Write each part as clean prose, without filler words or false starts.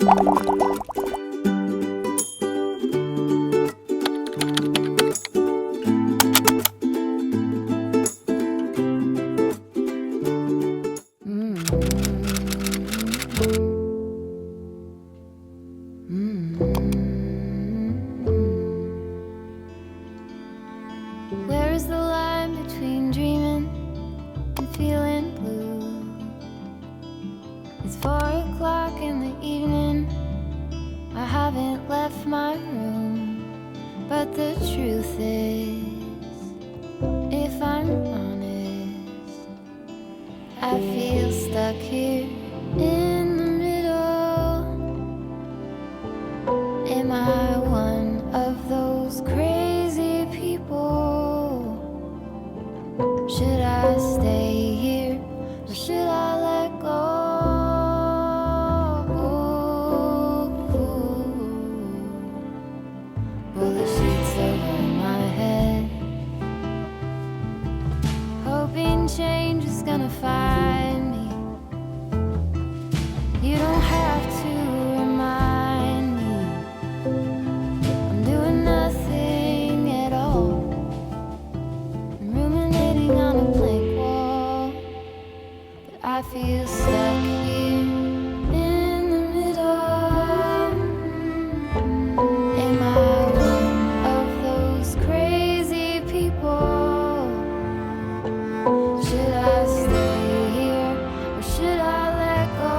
Where is the line between dreaming and feeling blue? It's 4 o'clock in the evening. I haven't left my room, but the truth is, if I'm honest, I feel stuck here in the middle. Am I one of those crazy people? Should I stay here or should I let go? Pull the sheets over my head, hoping change is gonna find me. You don't have to remind me I'm doing nothing at all. I'm ruminating on a blank wall, but I feel stuck here in the middle. Am I one of those crazy people? Should I stay here or should I let go?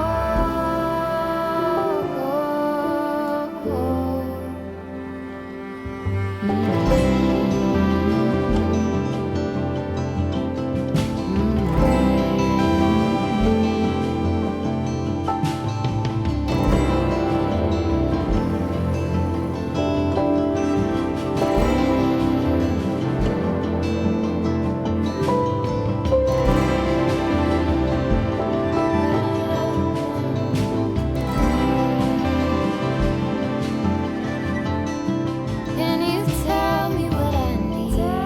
Can you tell me what I need?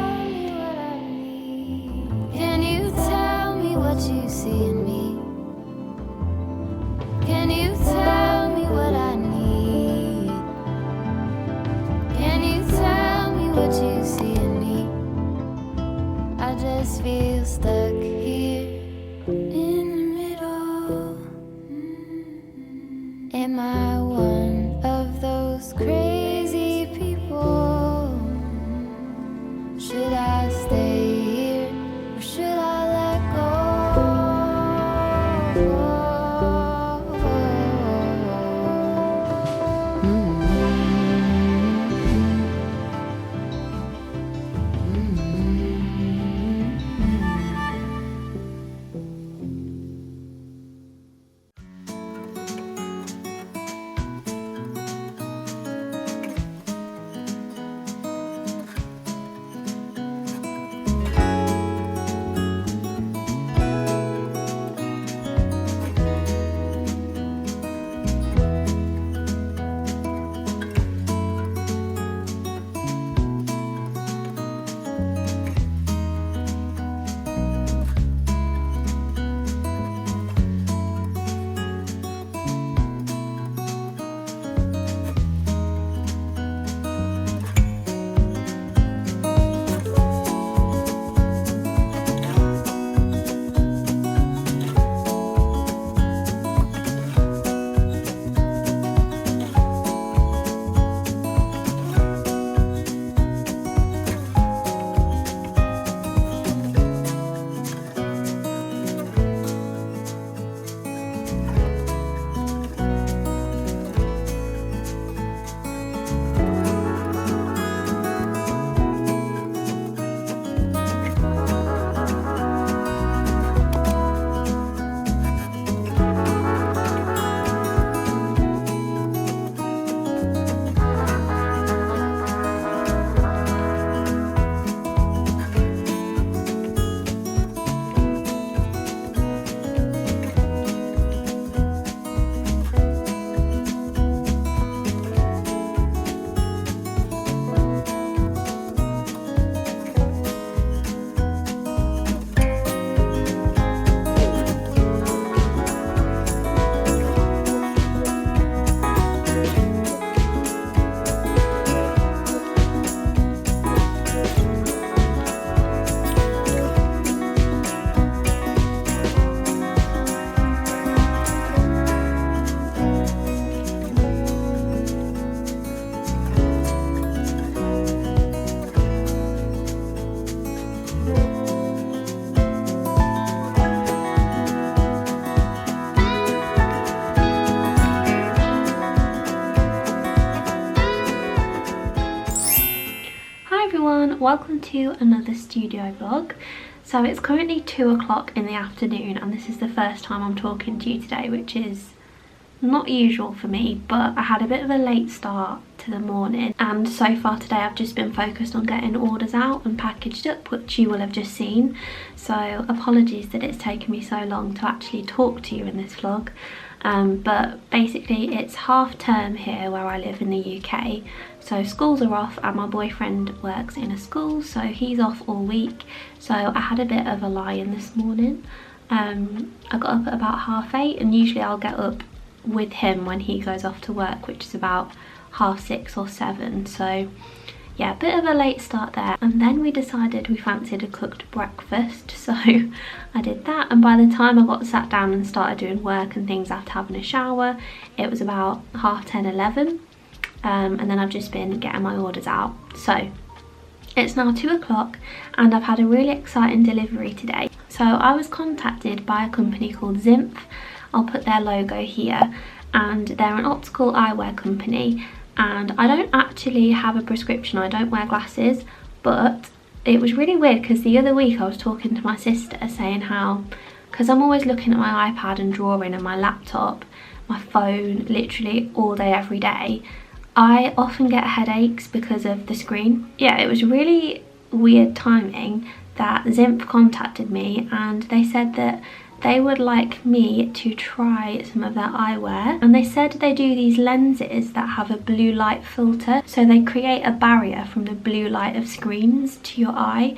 Can you tell me what you see in me? Can you tell me what I need? Can you tell me what you see in me? I just feel stuck here in the middle. Am I one of those crazy people? Should I stay here or should I let go? welcome to another studio vlog. So it's currently 2 o'clock in the afternoon and this is the first time I'm talking to you today, which is not usual for me, but I had a bit of a late start to the morning and so far today I've just been focused on getting orders out and packaged up, which you will have just seen. So apologies that it's taken me so long to actually talk to you in this vlog. But basically it's half term here where I live in the UK, so schools are off and my boyfriend works in a school, so he's off all week. So I had a bit of a lie-in this morning. I got up at about 8:30 and usually I'll get up with him when he goes off to work, which is about 6:30 or 7. So yeah, a bit of a late start there. And then we decided we fancied a cooked breakfast, so I did that, and by the time I got sat down and started doing work and things after having a shower, it was about 10:30, 11, and then I've just been getting my orders out. So it's now 2 o'clock and I've had a really exciting delivery today. So I was contacted by a company called zinff. I'll put their logo here, and they're an optical eyewear company. And I don't actually have a prescription, I don't wear glasses, but it was really weird because the other week I was talking to my sister saying how, because I'm always looking at my iPad and drawing and my laptop, my phone, literally all day every day, I often get headaches because of the screen. Yeah, it was really weird timing that zinff contacted me and they said that they would like me to try some of their eyewear, and they said they do these lenses that have a blue light filter, so they create a barrier from the blue light of screens to your eye,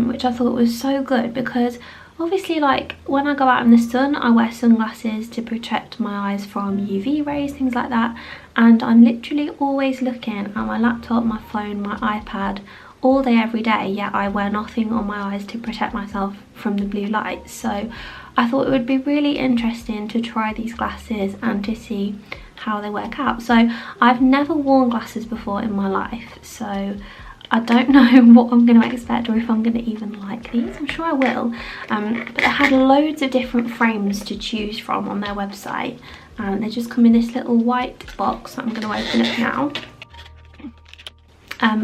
which I thought was so good because obviously, like, when I go out in the sun I wear sunglasses to protect my eyes from UV rays, things like that, and I'm literally always looking at my laptop, my phone, my iPad all day every day, yet I wear nothing on my eyes to protect myself from the blue light. So I thought it would be really interesting to try these glasses and to see how they work out. So I've never worn glasses before in my life, so I don't know what I'm going to expect or if I'm going to even like these. I'm sure I will, but they had loads of different frames to choose from on their website, and they just come in this little white box that I'm going to open up now.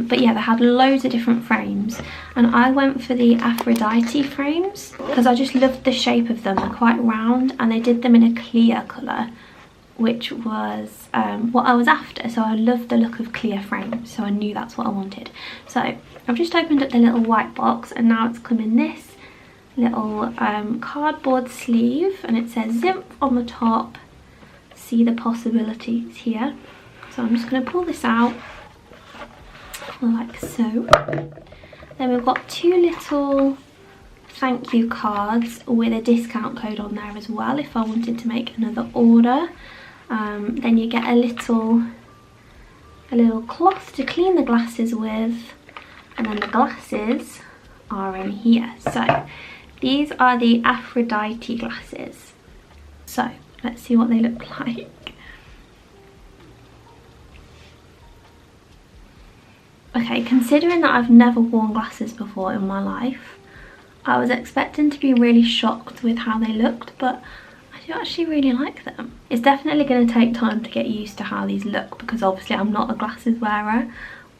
But yeah, they had loads of different frames and I went for the Aphrodite frames because I just loved the shape of them. They're quite round and they did them in a clear colour, which was what I was after. So I loved the look of clear frames, so I knew that's what I wanted. So I've just opened up the little white box and now it's come in this little cardboard sleeve and it says zinff on the top. See the possibilities here. So I'm just going to pull this out like so. Then we've got 2 little thank you cards with a discount code on there as well if I wanted to make another order. Then you get a little cloth to clean the glasses with, and then the glasses are in here. So these are the Aphrodite glasses. So let's see what they look like. Okay, considering that I've never worn glasses before in my life, I was expecting to be really shocked with how they looked, but I do actually really like them. It's definitely going to take time to get used to how these look because obviously I'm not a glasses wearer,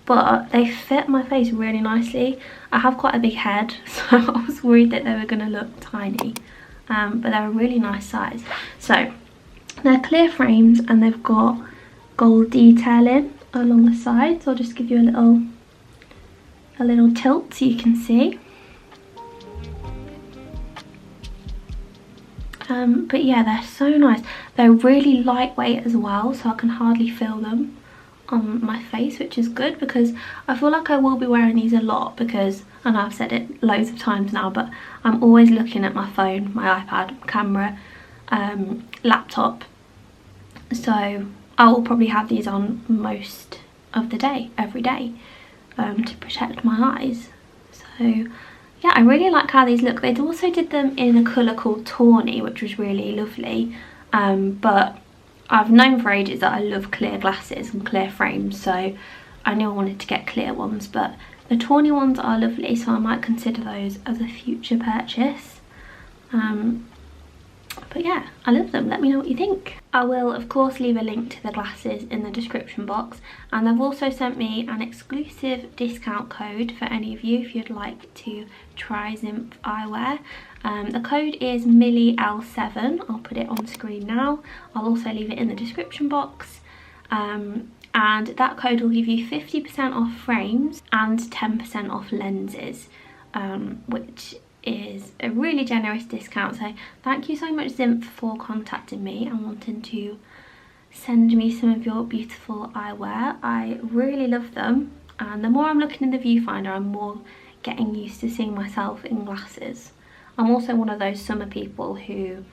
but they fit my face really nicely. I have quite a big head, so I was worried that they were going to look tiny, but they're a really nice size. So they're clear frames and they've got gold detailing along the side, so I'll just give you a little tilt so you can see. But yeah, they're so nice. They're really lightweight as well, so I can hardly feel them on my face, which is good because I feel like I will be wearing these a lot because, I know I've said it loads of times now, but I'm always looking at my phone, my iPad, camera, laptop, so I will probably have these on most of the day, every day, to protect my eyes. So yeah, I really like how these look. They also did them in a colour called tawny, which was really lovely, but I've known for ages that I love clear glasses and clear frames, so I knew I wanted to get clear ones, but the tawny ones are lovely, so I might consider those as a future purchase. But yeah, I love them. Let me know what you think. I will of course leave a link to the glasses in the description box, and they've also sent me an exclusive discount code for any of you if you'd like to try zinff eyewear. The code is MillyL7. I'll put it on screen now. I'll also leave it in the description box. And that code will give you 50% off frames and 10% off lenses, which is a really generous discount. So thank you so much, zinff, for contacting me and wanting to send me some of your beautiful eyewear. I really love them, and the more I'm looking in the viewfinder, I'm more getting used to seeing myself in glasses. I'm also one of those summer people who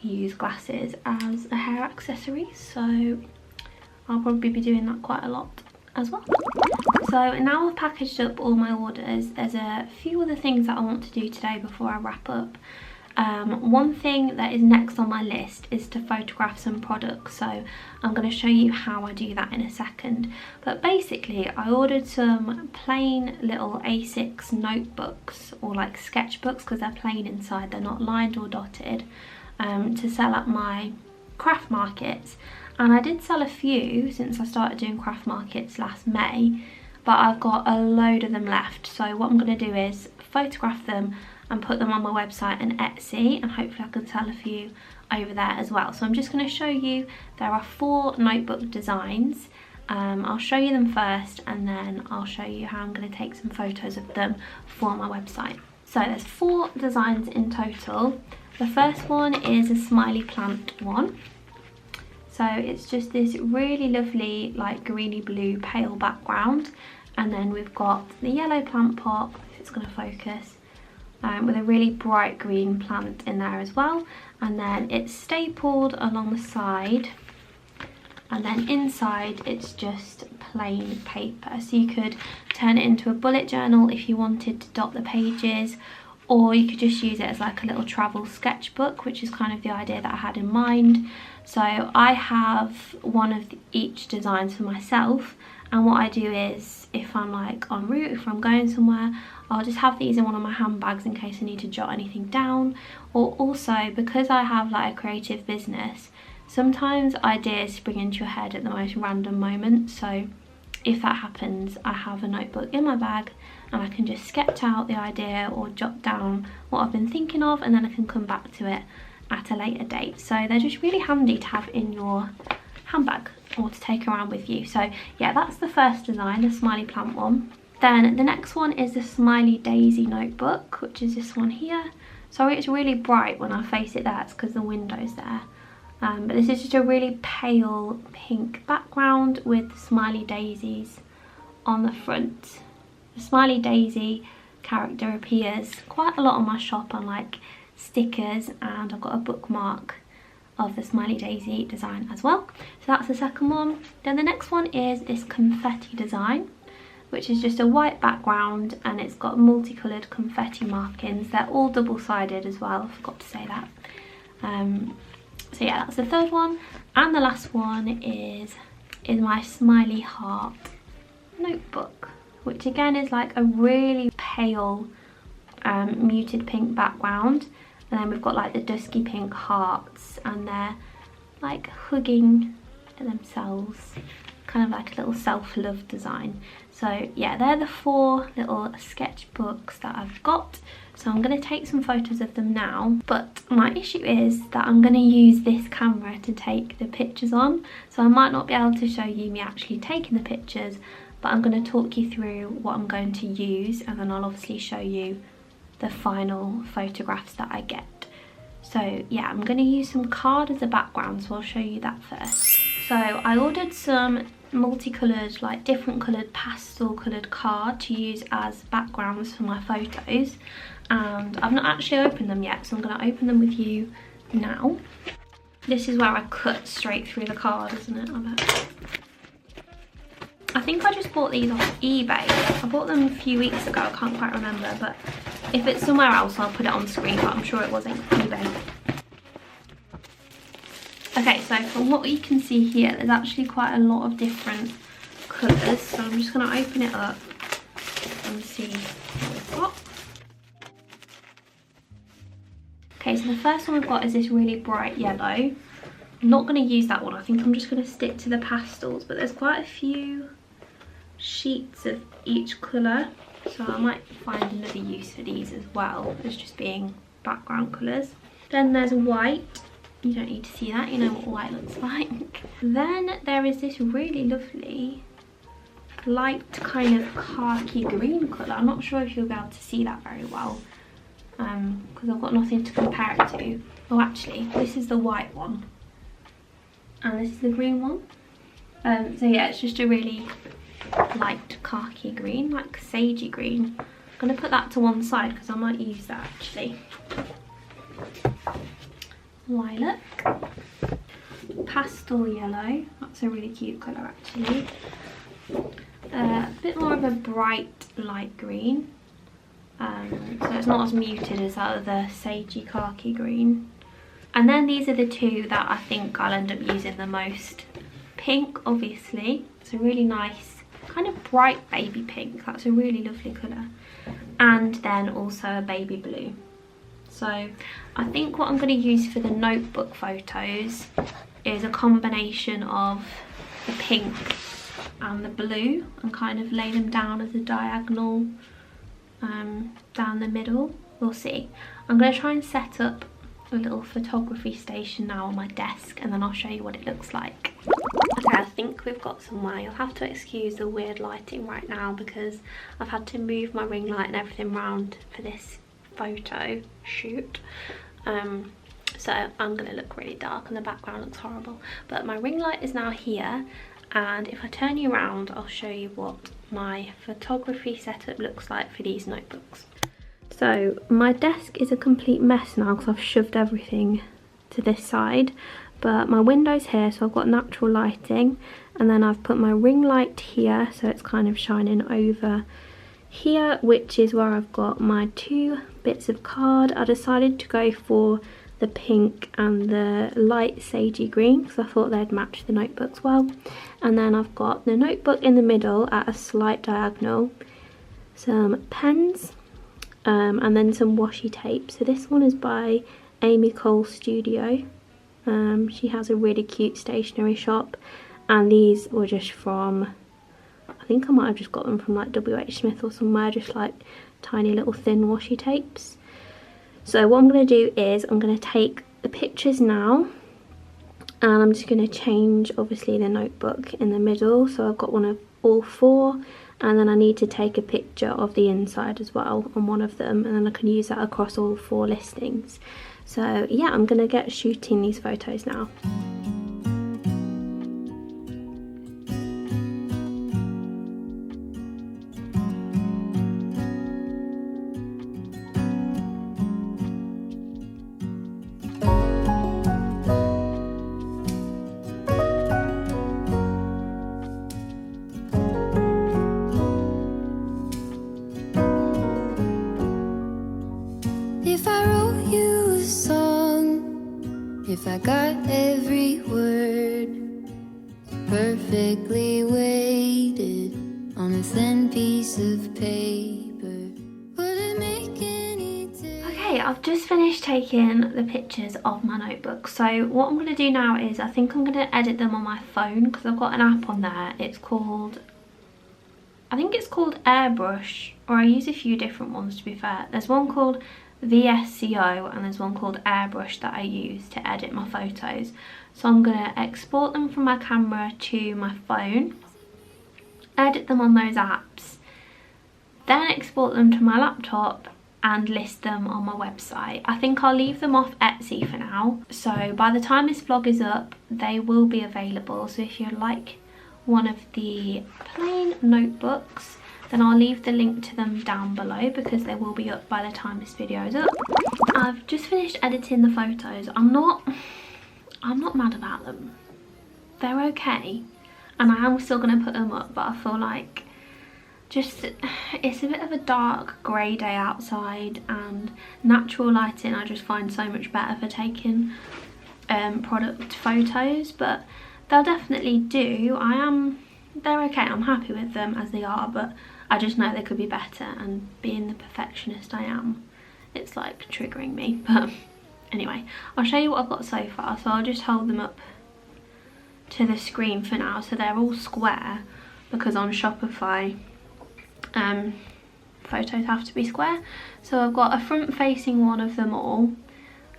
use glasses as a hair accessory, so I'll probably be doing that quite a lot as well. So now I've packaged up all my orders, there's a few other things that I want to do today before I wrap up. One thing that is next on my list is to photograph some products, so I'm going to show you how I do that in a second. But basically I ordered some plain little A6 notebooks, or like sketchbooks, because they're plain inside, they're not lined or dotted, to sell at my craft markets. And I did sell a few since I started doing craft markets last May, but I've got a load of them left. So what I'm going to do is photograph them and put them on my website and Etsy, and hopefully I can sell a few over there as well. So I'm just going to show you, there are 4 notebook designs. I'll show you them first, and then I'll show you how I'm going to take some photos of them for my website. So there's 4 designs in total. The first one is a smiley plant one. So it's just this really lovely like greeny blue pale background, and then we've got the yellow plant pot, if it's going to focus, with a really bright green plant in there as well, and then it's stapled along the side, and then inside it's just plain paper. So you could turn it into a bullet journal if you wanted to dot the pages, or you could just use it as like a little travel sketchbook, which is kind of the idea that I had in mind. So I have one of each designs for myself, and what I do is, if I'm like en route, if I'm going somewhere, I'll just have these in one of my handbags in case I need to jot anything down. Or also, because I have like a creative business, sometimes ideas spring into your head at the most random moment. So if that happens, I have a notebook in my bag and I can just sketch out the idea or jot down what I've been thinking of, and then I can come back to it at a later date. So they're just really handy to have in your handbag or to take around with you. So yeah, that's the first design, the smiley plant one. Then the next one is the smiley daisy notebook, which is this one here. Sorry it's really bright when I face it there, it's because the window's there. But this is just a really pale pink background with the smiley daisies on the front. The smiley daisy character appears quite a lot on my shop on like stickers, and I've got a bookmark of the smiley daisy design as well. So that's the second one. Then the next one is this confetti design, which is just a white background and it's got multicoloured confetti markings. They're all double-sided as well, I forgot to say that. So yeah, that's the third one. And the last one is my smiley heart notebook, which again is like a really pale muted pink background, and then we've got like the dusky pink hearts, and they're like hugging themselves, kind of like a little self-love design. So yeah, they're the 4 little sketchbooks that I've got. So I'm going to take some photos of them now, but my issue is that I'm going to use this camera to take the pictures on, so I might not be able to show you me actually taking the pictures, but I'm going to talk you through what I'm going to use, and then I'll obviously show you the final photographs that I get. So yeah, I'm going to use some card as a background, so I'll show you that first. So I ordered some multicoloured, like different coloured, pastel coloured card to use as backgrounds for my photos, and I've not actually opened them yet, so I'm going to open them with you now. This is where I cut straight through the card, isn't it? I bet. I think I just bought these off eBay. I bought them a few weeks ago, I can't quite remember, but if it's somewhere else I'll put it on screen, but I'm sure it wasn't eBay. Okay, so from what you can see here, there's actually quite a lot of different colours, so I'm just going to open it up and see what we've got. Okay, so the first one we've got is this really bright yellow. I'm not going to use that one. I think I'm just going to stick to the pastels, but there's quite a few sheets of each colour, so I might find another use for these as well as just being background colours. Then there's white. You don't need to see that, you know what white looks like. Then there is this really lovely light kind of khaki green colour. I'm not sure if you'll be able to see that very well because I've got nothing to compare it to. Oh, actually, this is the white one and this is the green one. So yeah, it's just a really light khaki green, like sagey green. I'm going to put that to one side because I might use that actually. Lilac, pastel yellow, that's a really cute colour actually. A bit more of a bright light green, so it's not as muted as that other sagey khaki green. And then these are the two that I think I'll end up using the most. Pink, obviously, it's a really nice kind of bright baby pink, that's a really lovely colour. And then also a baby blue. So I think what I'm going to use for the notebook photos is a combination of the pink and the blue and kind of lay them down as a diagonal down the middle. We'll see. I'm going to try and set up a little photography station now on my desk and then I'll show you what it looks like. Okay, I think we've got somewhere. You'll have to excuse the weird lighting right now because I've had to move my ring light and everything around for this photo shoot. So I'm going to look really dark and the background looks horrible. But my ring light is now here, and if I turn you around I'll show you what my photography setup looks like for these notebooks. So my desk is a complete mess now because I've shoved everything to this side, but my window's here, so I've got natural lighting, and then I've put my ring light here so it's kind of shining over here, which is where I've got my two bits of card. I decided to go for the pink and the light sagey green because I thought they'd match the notebooks well. And then I've got the notebook in the middle at a slight diagonal, some pens, and then some washi tape. So this one is by Amy Cole Studio. She has a really cute stationery shop, and these were just from, I think I might have just got them from like WH Smith or somewhere, just like tiny little thin washi tapes. So what I'm going to do is I'm going to take the pictures now, and I'm just going to change obviously the notebook in the middle, so I've got one of all four, and then I need to take a picture of the inside as well on one of them, and then I can use that across all four listings. So yeah, I'm going to get shooting these photos now. If I wrote you a song, if I got every word perfectly weighted on a thin piece of paper, would it make any difference? Okay, I've just finished taking the pictures of my notebook. So what I'm going to do now is I think I'm going to edit them on my phone because I've got an app on there. It's called, I think it's called Airbrush, or I use a few different ones to be fair. There's one called VSCO and there's one called Airbrush that I use to edit my photos. So I'm going to export them from my camera to my phone, edit them on those apps, then export them to my laptop and list them on my website. I think I'll leave them off Etsy for now, so by the time this vlog is up they will be available. So if you'd like one of the plain notebooks, then I'll leave the link to them down below because they will be up by the time this video is up. I've just finished editing the photos. I'm not mad about them. They're okay, and I am still going to put them up, but I feel like just it's a bit of a dark grey day outside, and natural lighting I just find so much better for taking product photos, but they'll definitely do. They're okay, I'm happy with them as they are, but I just know they could be better, and being the perfectionist I am, it's like triggering me. But Anyway, I'll show you what I've got so far. So I'll just hold them up to the screen for now. So they're all square because on Shopify photos have to be square. So I've got a front facing one of them all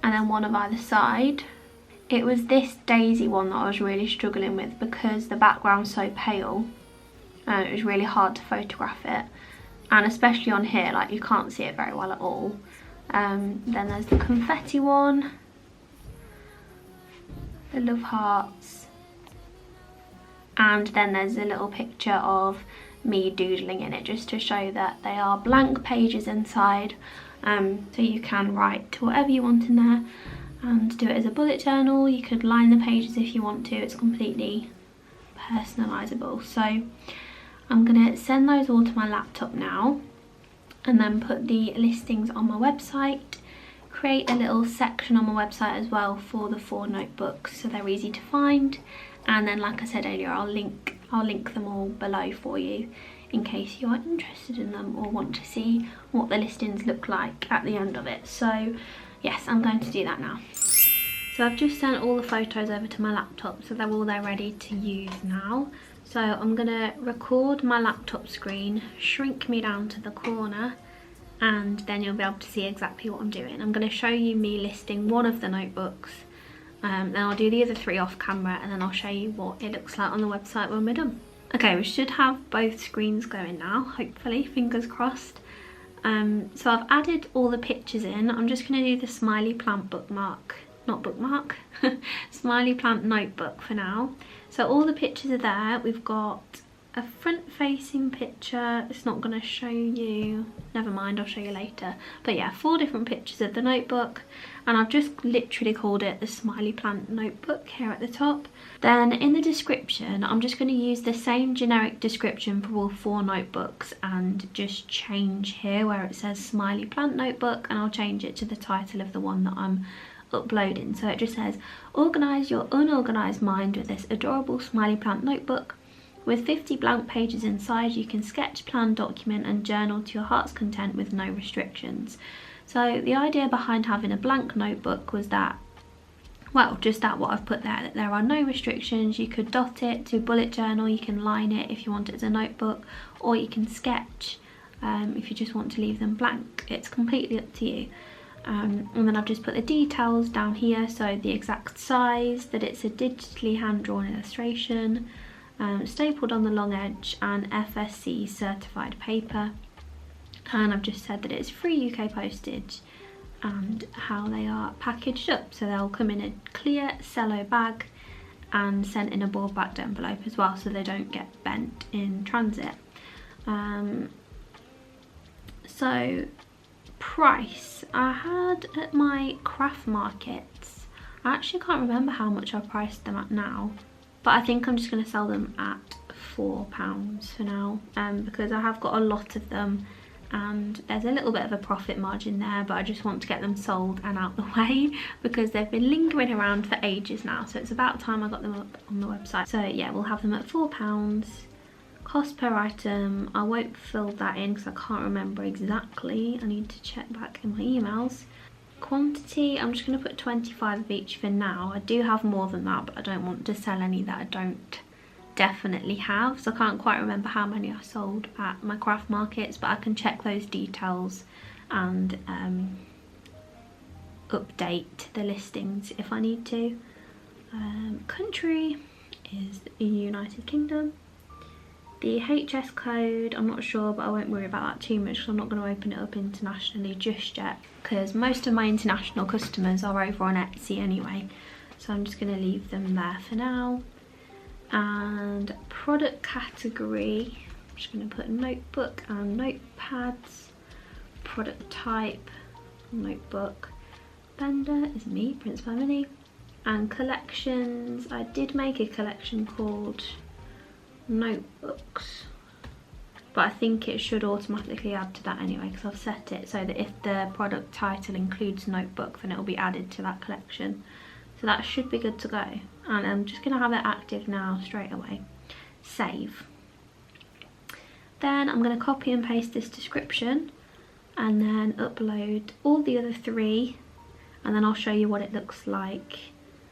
and then one of either side. It was this daisy one that I was really struggling with because the background's so pale and it was really hard to photograph it, and especially on here, like, you can't see it very well at all. Then there's the confetti one, the love hearts, and then there's a little picture of me doodling in it just to show that they are blank pages inside, so you can write whatever you want in there and do it as a bullet journal. You could line the pages if you want to, it's completely personalisable. So I'm going to send those all to my laptop now and then put the listings on my website, create a little section on my website as well for the 4 notebooks so they're easy to find, and then, like I said earlier, I'll link them all below for you in case you are interested in them or want to see what the listings look like at the end of it. So yes, I'm going to do that now. So I've just sent all the photos over to my laptop, so they're all there ready to use now. So I'm going to record my laptop screen, shrink me down to the corner, and then you'll be able to see exactly what I'm doing. I'm going to show you me listing one of the notebooks, then I'll do the other 3 off camera, and then I'll show you what it looks like on the website when we're done. Okay, we should have both screens going now, hopefully, fingers crossed. So I've added all the pictures in. I'm just going to do the smiley plant smiley plant notebook for now. So all the pictures are there. We've got a front facing picture. It's not going to show you, never mind, I'll show you later. But yeah, 4 different pictures of the notebook, and I've just literally called it the smiley plant notebook here at the top. Then in the description, I'm just going to use the same generic description for all 4 notebooks and just change here where it says smiley plant notebook, and I'll change it to the title of the one that I'm uploading. So it just says, organise your unorganised mind with this adorable smiley plant notebook. With 50 blank pages inside, you can sketch, plan, document and journal to your heart's content with no restrictions. So the idea behind having a blank notebook was that, well, just that what I've put there, that there are no restrictions. You could dot it to bullet journal, you can line it if you want it as a notebook, or you can sketch if you just want to leave them blank. It's completely up to you. And then I've just put the details down here, so the exact size, that it's a digitally hand-drawn illustration, stapled on the long edge, and FSC certified paper. And I've just said that it's free UK postage and how they are packaged up. So they'll come in a clear cello bag and sent in a board backed envelope as well, so they don't get bent in transit. So price, I had at my craft markets, I actually can't remember how much I priced them at now, but I think I'm just going to sell them at £4 for now, because I have got a lot of them and there's a little bit of a profit margin there, but I just want to get them sold and out the way because they've been lingering around for ages now, so it's about time I got them up on the website. So yeah, we'll have them at £4. Cost per item, I won't fill that in because I can't remember exactly. I need to check back in my emails. Quantity, I'm just going to put 25 of each for now. I do have more than that, but I don't want to sell any that I don't definitely have. So I can't quite remember how many I sold at my craft markets, but I can check those details and update the listings if I need to. Country is the United Kingdom. The HS code, I'm not sure, but I won't worry about that too much because I'm not going to open it up internationally just yet, because most of my international customers are over on Etsy anyway, so I'm just going to leave them there for now. And product category, I'm just going to put notebook and notepads. Product type, notebook. Vendor is me, Prince Family. And collections, I did make a collection called notebooks, but I think it should automatically add to that anyway because I've set it so that if the product title includes notebook, then it will be added to that collection. So that should be good to go, and I'm just going to have it active now straight away. Save. Then I'm going to copy and paste this description and then upload all the other 3 and then I'll show you what it looks like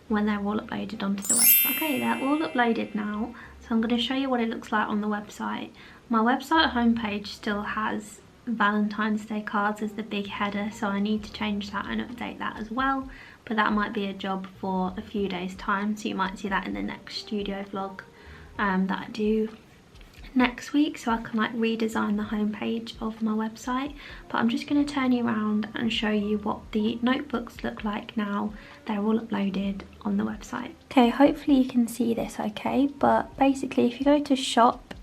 when they're all uploaded onto the website. Okay, they're all uploaded now, so I'm going to show you what it looks like on the website. My website homepage still has Valentine's Day cards as the big header, so I need to change that and update that as well, but that might be a job for a few days time, so you might see that in the next studio vlog that I do next week, so I can like redesign the homepage of my website. But I'm just going to turn you around and show you what the notebooks look like now they're all uploaded on the website. Okay, hopefully you can see this okay, but basically if you go to shop,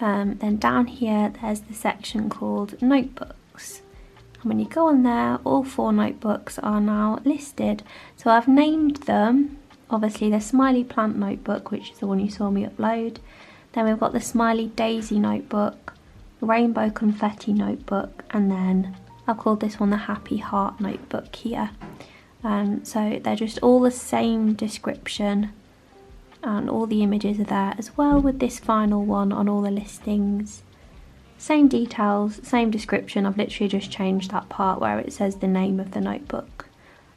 then down here there's the section called notebooks, and when you go on there, all 4 notebooks are now listed. So I've named them, obviously the Smiley Plant notebook, which is the one you saw me upload. Then we've got the Smiley Daisy notebook, Rainbow Confetti notebook, and then I've called this one the Happy Heart notebook here. So they're just all the same description, and all the images are there as well with this final one on all the listings. Same details, same description. I've literally just changed that part where it says the name of the notebook.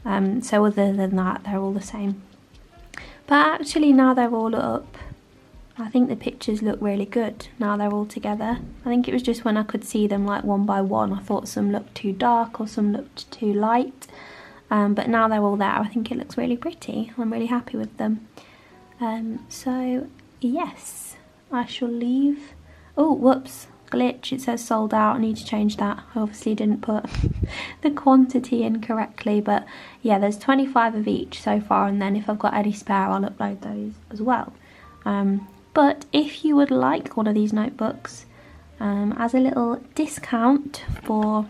So other than that, they're all the same. But actually now they're all up, I think the pictures look really good now they're all together. I think it was just when I could see them like one by one, I thought some looked too dark or some looked too light. But now they're all there, I think it looks really pretty. I'm really happy with them. So yes, I shall leave. Oh, whoops, glitch, it says sold out. I need to change that. I obviously didn't put the quantity in correctly, but yeah, there's 25 of each so far, and then if I've got any spare I'll upload those as well. But if you would like one of these notebooks as a little discount for,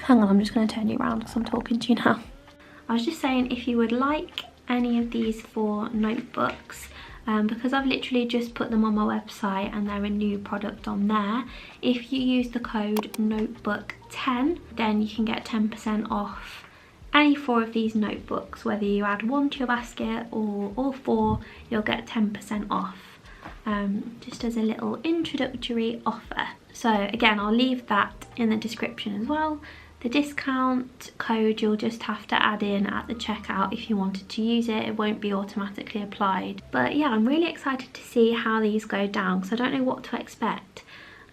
hang on, I'm just going to turn you around because I'm talking to you now. I was just saying, if you would like any of these 4 notebooks, because I've literally just put them on my website and they're a new product on there, if you use the code notebook10, then you can get 10% off any 4 of these notebooks. Whether you add 1 to your basket or all 4, you'll get 10% off, just as a little introductory offer. So again, I'll leave that in the description as well. The discount code you'll just have to add in at the checkout if you wanted to use it. It won't be automatically applied. But yeah, I'm really excited to see how these go down because I don't know what to expect.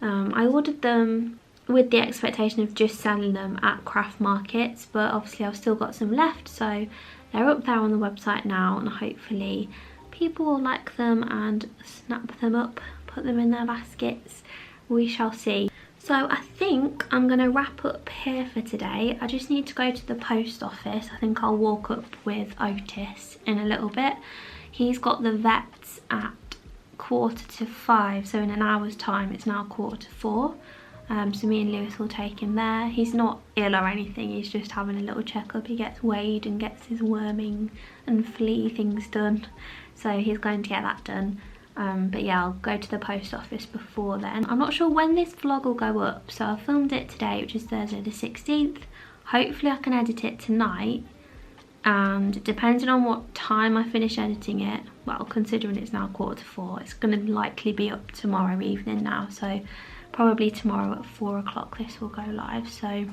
I ordered them with the expectation of just selling them at craft markets, but obviously I've still got some left, so they're up there on the website now, and hopefully people will like them and snap them up, put them in their baskets. We shall see. So I think I'm going to wrap up here for today. I just need to go to the post office. I think I'll walk up with Otis in a little bit. He's got the vets at 4:45, so in an hour's time it's now 4:45. So me and Lewis will take him there. He's not ill or anything, he's just having a little checkup. He gets weighed and gets his worming and flea things done, so he's going to get that done. But yeah, I'll go to the post office before then. I'm not sure when this vlog will go up, so I filmed it today, which is Thursday the 16th. Hopefully I can edit it tonight, and depending on what time I finish editing it, well, considering it's now 4:45, it's going to likely be up tomorrow evening now, so probably tomorrow at 4 o'clock this will go live. So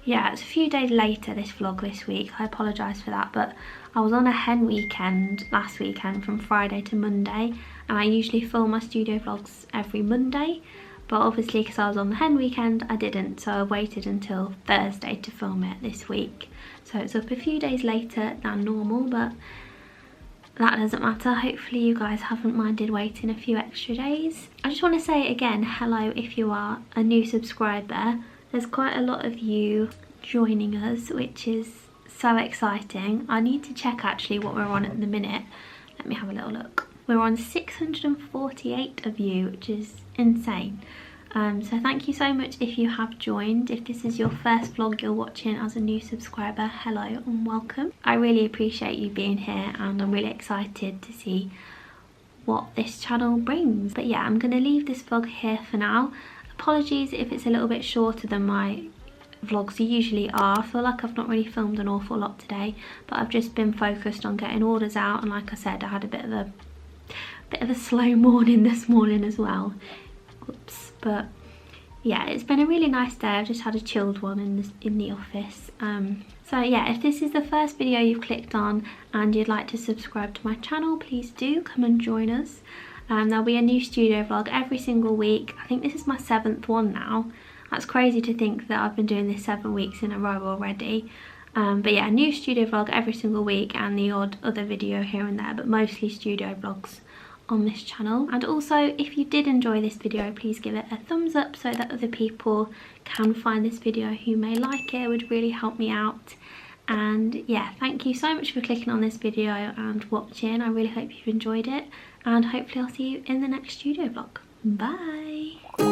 yeah, it's a few days later, this vlog this week. I apologise for that, but I was on a hen weekend last weekend from Friday to Monday, and I usually film my studio vlogs every Monday, but obviously because I was on the hen weekend I didn't, so I waited until Thursday to film it this week. So it's up a few days later than normal, but that doesn't matter. Hopefully you guys haven't minded waiting a few extra days. I just want to say again, hello if you are a new subscriber. There's quite a lot of you joining us, which is so exciting. I need to check actually what we're on at the minute. Let me have a little look. We're on 648 of you, which is insane. So thank you so much if you have joined. If this is your first vlog you're watching as a new subscriber, hello and welcome. I really appreciate you being here, and I'm really excited to see what this channel brings. But yeah, I'm going to leave this vlog here for now. Apologies if it's a little bit shorter than my vlogs usually are. I feel like I've not really filmed an awful lot today, but I've just been focused on getting orders out, and like I said, I had a bit of a slow morning this morning as well. Oops. But yeah, it's been a really nice day. I've just had a chilled one in the office. So yeah, if this is the first video you've clicked on and you'd like to subscribe to my channel, please do come and join us. There'll be a new studio vlog every single week. I think this is my 7th one now. That's crazy to think that I've been doing this 7 weeks in a row already. But yeah, a new studio vlog every single week and the odd other video here and there, but mostly studio vlogs on this channel. And also, if you did enjoy this video, please give it a thumbs up so that other people can find this video who may like it. It would really help me out. And yeah, thank you so much for clicking on this video and watching. I really hope you've enjoyed it, and hopefully I'll see you in the next studio vlog. Bye!